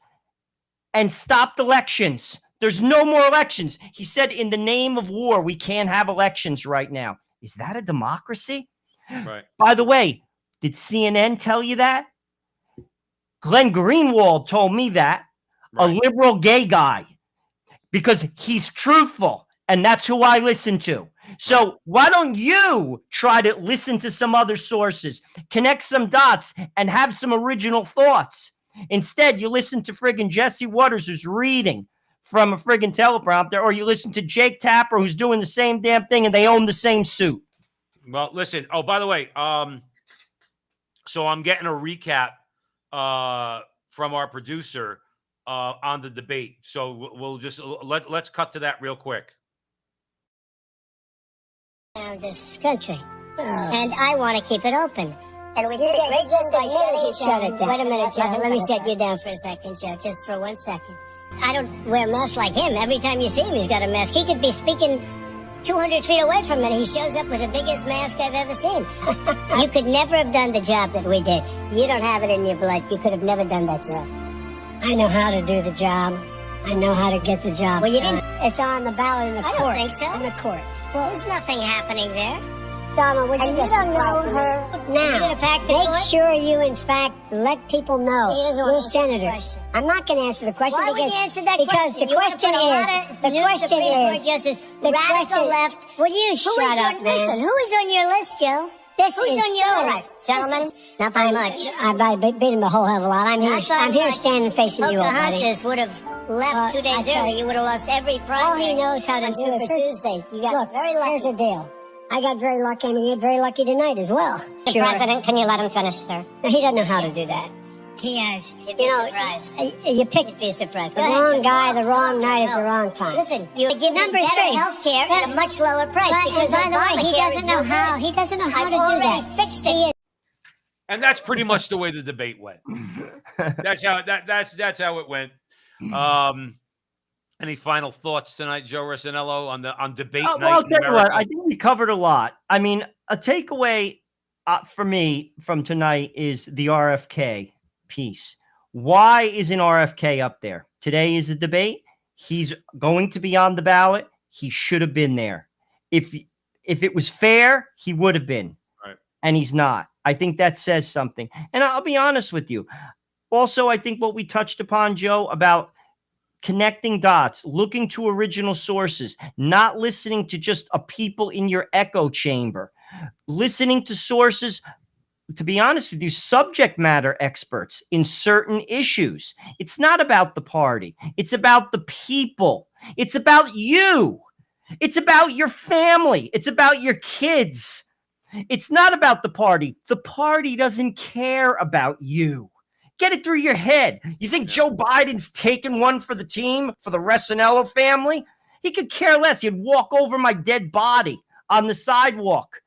and stopped elections. There's no more elections. He said, in the name of war, we can't have elections right now. Is that a democracy? Right. By the way, did CNN tell you that? Glenn Greenwald told me that. Right. A liberal gay guy. Because he's truthful. And that's who I listen to. So why don't you try to listen to some other sources, connect some dots, and have some original thoughts? Instead, you listen to friggin' Jesse Waters, who's reading from a friggin' teleprompter, or you listen to Jake Tapper, who's doing the same damn thing, and they own the same suit. Well, listen. Oh, by the way, so I'm getting a recap from our producer on the debate. So we'll just let's cut to that real quick. This country, and I want to keep it open. And we did a great job by shutting it down. Wait a minute, Joe. Let me shut you down for a second, Joe. Just for 1 second. I don't wear masks like him. Every time you see him, he's got a mask. He could be speaking 200 feet away from it. He shows up with the biggest mask I've ever seen. You could never have done the job that we did. You don't have it in your blood. You could have never done that job. I know how to do the job. I know how to get the job. Well, you didn't. It's on the ballot in the court. I don't think so. In the court. Well, there's nothing happening there. Donald, would you just don't know her now? Make sure you, in fact, let people know you're senator. I'm not going to answer the question. Why would you answer that question? The question is, the radical left. Will you shut up, man? Listen, who is on your list, Joe? Who's on your list? Gentlemen, not by much. I beat him a whole hell of a lot. I'm here standing facing you, buddy. Pocahontas would have left 2 days early. You would have lost every prize. All he knows how to do it for Tuesday. You got very lucky. Here's the deal. I got very lucky. I mean, you get very lucky tonight as well. Mr. President, can you let him finish, sir? No, he doesn't know how to do that. He has. You'd be surprised. You picked the wrong guy, the wrong night at the wrong time. Listen, you give him better health care at a much lower price. Because by the way, he doesn't know how. He doesn't know how to do that. I've already fixed it. And that's pretty much the way the debate went. That's how it went. Any final thoughts tonight, Joe Rossinello, on debate night? Well, I'll in tell you what. America? I think we covered a lot. I mean, a takeaway for me from tonight is the RFK piece. Why isn't RFK up there? Today is a debate. He's going to be on the ballot. He should have been there. If it was fair, he would have been. Right. And he's not. I think that says something. And I'll be honest with you. Also, I think what we touched upon, Joe, about connecting dots, looking to original sources, not listening to just a people in your echo chamber, listening to sources, to be honest with you, subject matter experts in certain issues. It's not about the party. It's about the people. It's about you. It's about your family. It's about your kids. It's not about the party. The party doesn't care about you. Get it through your head. You think Joe Biden's taking one for the team, for the Rossinello family? He could care less. He'd walk over my dead body on the sidewalk.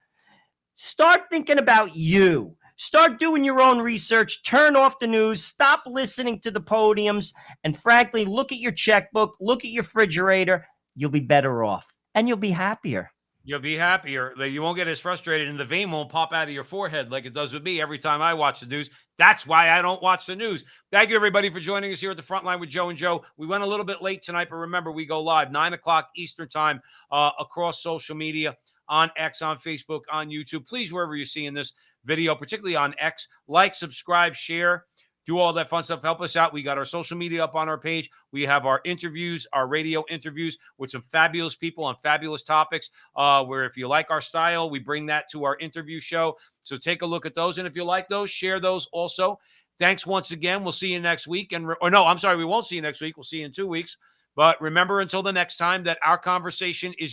Start thinking about you. Start doing your own research. Turn off the news. Stop listening to the podiums. And frankly, look at your checkbook. Look at your refrigerator. You'll be better off. And you'll be happier. You'll be happier. You won't get as frustrated, and the vein won't pop out of your forehead like it does with me every time I watch the news. That's why I don't watch the news. Thank you, everybody, for joining us here at the Frontline with Joe and Joe. We went a little bit late tonight, but remember, we go live 9 o'clock Eastern time across social media, on X, on Facebook, on YouTube. Please, wherever you're seeing this video, particularly on X, like, subscribe, share. Do all that fun stuff. Help us out. We got our social media up on our page. We have our interviews, our radio interviews with some fabulous people on fabulous topics, where if you like our style, we bring that to our interview show. So take a look at those. And if you like those, share those also. Thanks once again. We'll see you next week. We won't see you next week. We'll see you in 2 weeks. But remember, until the next time, that our conversation is